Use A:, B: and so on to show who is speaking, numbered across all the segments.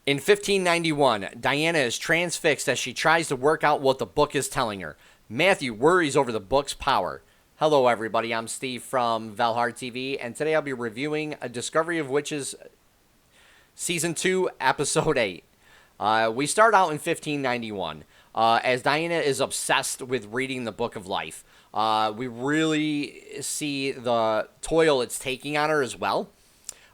A: In 1591, Diana is transfixed as she tries to work out what the book is telling her. Matthew worries over the book's power. Hello, everybody. I'm Steve from VALHARTV, and today I'll be reviewing A Discovery of Witches, Season 2, Episode 8. We start out in 1591, as Diana is obsessed with reading the Book of Life. We really see the toil it's taking on her as well.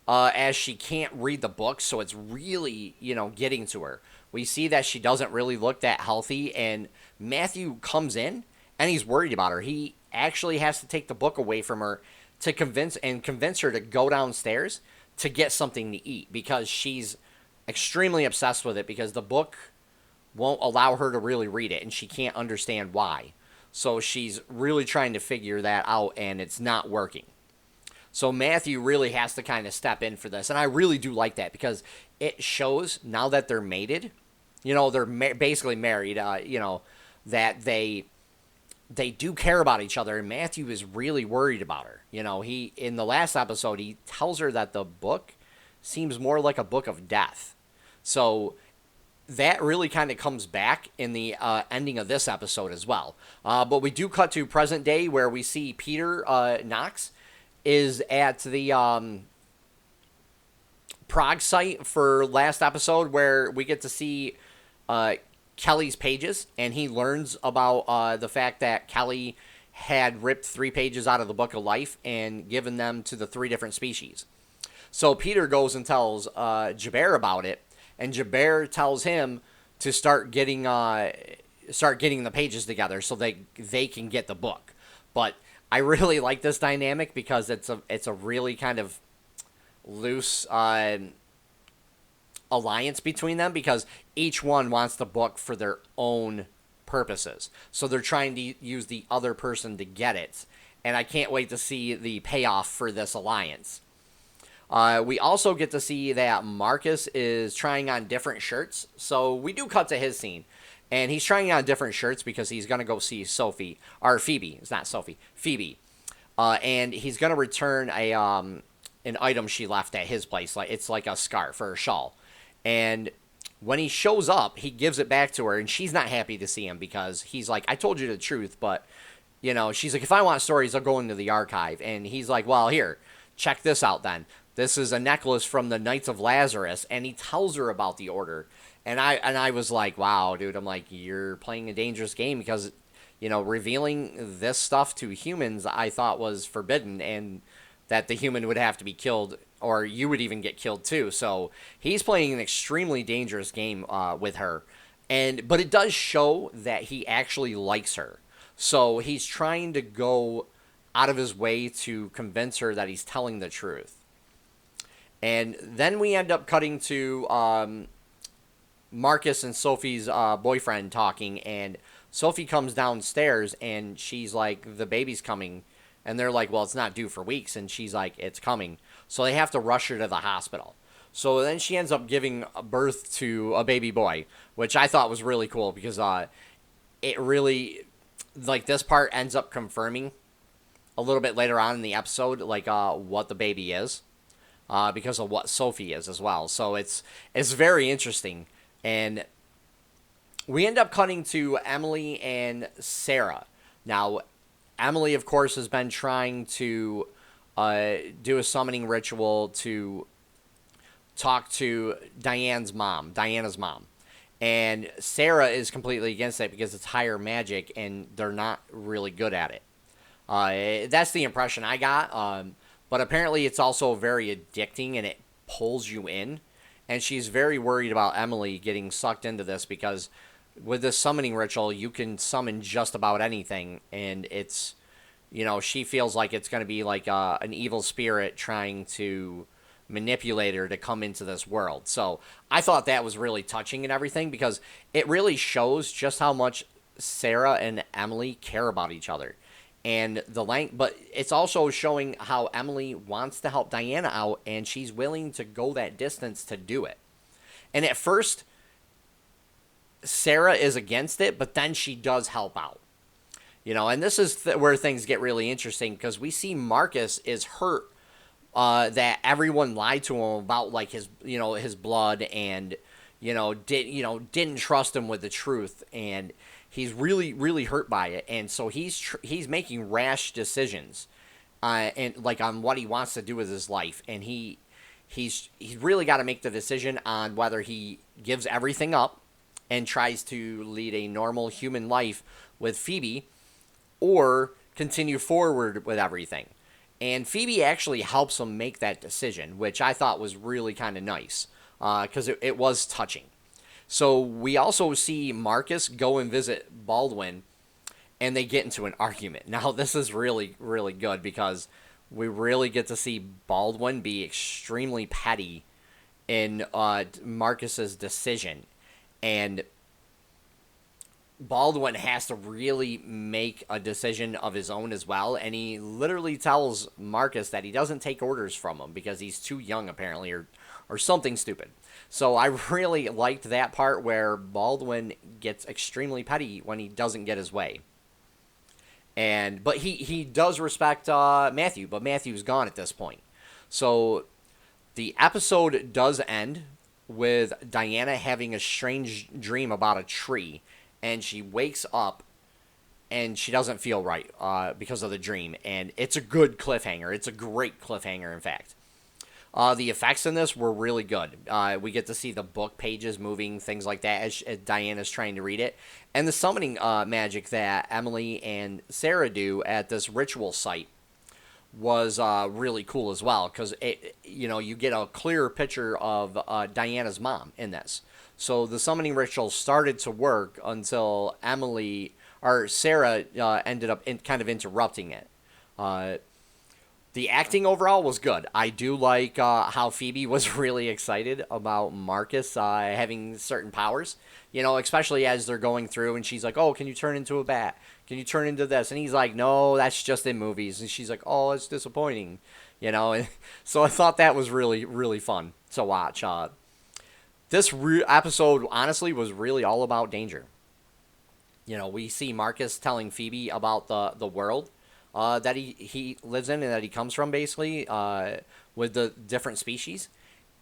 A: As she can't read the book, so it's really, getting to her. We see that she doesn't really look that healthy, and Matthew comes in, and he's worried about her. He actually has to take the book away from her to convince her to go downstairs to get something to eat, because she's extremely obsessed with it, because the book won't allow her to really read it, and she can't understand why. So she's really trying to figure that out, and it's not working. So Matthew really has to kind of step in for this. And I really do like that, because it shows now that they're mated, they're basically married, that they do care about each other. And Matthew is really worried about her. He, in the last episode, he tells her that the book seems more like a book of death. So that really kind of comes back in the ending of this episode as well. But we do cut to present day, where we see Peter Knox is at the Prague site for last episode, where we get to see Kelly's pages, and he learns about the fact that Kelly had ripped 3 pages out of the Book of Life and given them to the 3 different species. So Peter goes and tells Jabber about it, and Jabber tells him to start getting the pages together so they can get the book. But I really like this dynamic, because it's a really kind of loose alliance between them, because each one wants the book for their own purposes. So they're trying to use the other person to get it. And I can't wait to see the payoff for this alliance. We also get to see that Marcus is trying on different shirts. So we do cut to his scene. And he's trying on different shirts because he's going to go see Phoebe. It's not Sophie. Phoebe. And he's going to return an item she left at his place. It's like a scarf or a shawl. And when he shows up, he gives it back to her, and she's not happy to see him, because he's like, I told you the truth, but, she's like, if I want stories, I'll go into the archive. And he's like, well, here, check this out then. This is a necklace from the Knights of Lazarus, and he tells her about the order. And I was like, wow, dude, I'm like, you're playing a dangerous game, because, revealing this stuff to humans I thought was forbidden, and that the human would have to be killed, or you would even get killed too. So he's playing an extremely dangerous game with her. But it does show that he actually likes her. So he's trying to go out of his way to convince her that he's telling the truth. And then we end up cutting to Marcus and Sophie's boyfriend talking, and Sophie comes downstairs, and she's like, the baby's coming, and they're like, well, it's not due for weeks, and she's like, it's coming. So they have to rush her to the hospital. So then she ends up giving birth to a baby boy, which I thought was really cool, because it really, this part ends up confirming a little bit later on in the episode, what the baby is, because of what Sophie is as well. So it's very interesting. And we end up cutting to Emily and Sarah. Now, Emily, of course, has been trying to do a summoning ritual to talk to Diana's mom. And Sarah is completely against it, because it's higher magic, and they're not really good at it. That's the impression I got. But apparently it's also very addicting, and it pulls you in. And she's very worried about Emily getting sucked into this, because with this summoning ritual, you can summon just about anything. And it's, she feels like it's going to be like an evil spirit trying to manipulate her to come into this world. So I thought that was really touching and everything, because it really shows just how much Sarah and Emily care about each other. And but it's also showing how Emily wants to help Diana out, and she's willing to go that distance to do it. And at first, Sarah is against it, but then she does help out. And this is where things get really interesting, because we see Marcus is hurt that everyone lied to him about his blood, and didn't trust him with the truth, and he's really, really hurt by it, and so he's making rash decisions, and like on what he wants to do with his life, and he's really got to make the decision on whether he gives everything up and tries to lead a normal human life with Phoebe, or continue forward with everything. And Phoebe actually helps him make that decision, which I thought was really kind of nice, because it was touching. So we also see Marcus go and visit Baldwin, and they get into an argument. Now, this is really, really good because we really get to see Baldwin be extremely petty in Marcus's decision. And Baldwin has to really make a decision of his own as well, and he literally tells Marcus that he doesn't take orders from him because he's too young, apparently, or something stupid. So I really liked that part where Baldwin gets extremely petty when he doesn't get his way. But he does respect Matthew, but Matthew's gone at this point. So the episode does end with Diana having a strange dream about a tree, and she wakes up and she doesn't feel right because of the dream. And it's a good cliffhanger. It's a great cliffhanger, in fact. The effects in this were really good. We get to see the book pages moving, things like that, as Diana's trying to read it. And the summoning magic that Emily and Sarah do at this ritual site was really cool as well, because you get a clearer picture of Diana's mom in this. So the summoning ritual started to work until Sarah ended up kind of interrupting it. The acting overall was good. I do like how Phoebe was really excited about Marcus having certain powers, especially as they're going through, and she's like, oh, can you turn into a bat? Can you turn into this? And he's like, no, that's just in movies. And she's like, oh, it's disappointing, And so I thought that was really, really fun to watch. This episode, honestly, was really all about danger. We see Marcus telling Phoebe about the world that he lives in and that he comes from, basically, with the different species.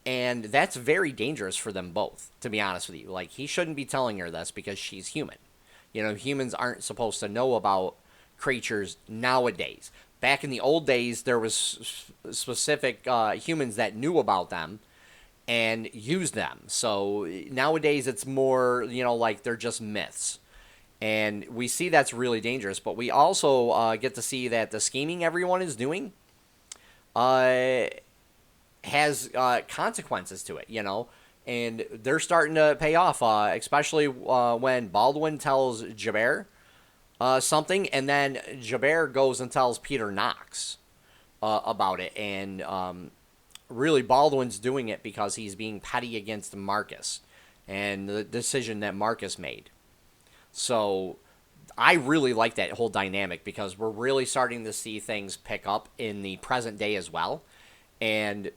A: And that's very dangerous for them both, to be honest with you. Like, he shouldn't be telling her this because she's human. Humans aren't supposed to know about creatures nowadays. Back in the old days, there was specific humans that knew about them and used them. So nowadays, it's more, like they're just myths. And we see that's really dangerous, but we also get to see that the scheming everyone is doing has consequences to it, and they're starting to pay off, especially when Baldwin tells Jabber something, and then Jabber goes and tells Peter Knox about it, and really Baldwin's doing it because he's being petty against Marcus and the decision that Marcus made. So I really like that whole dynamic because we're really starting to see things pick up in the present day as well. And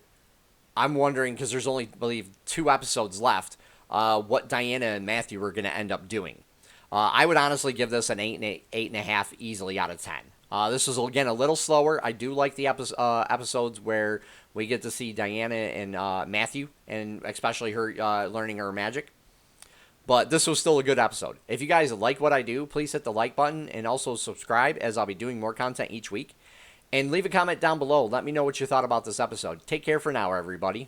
A: I'm wondering, because there's only, I believe, 2 episodes left, what Diana and Matthew are going to end up doing. I would honestly give this an 8.5 easily out of 10. This is, again, a little slower. I do like the episodes where we get to see Diana and Matthew, and especially her learning her magic. But this was still a good episode. If you guys like what I do, please hit the like button and also subscribe, as I'll be doing more content each week. And leave a comment down below. Let me know what you thought about this episode. Take care for now, everybody.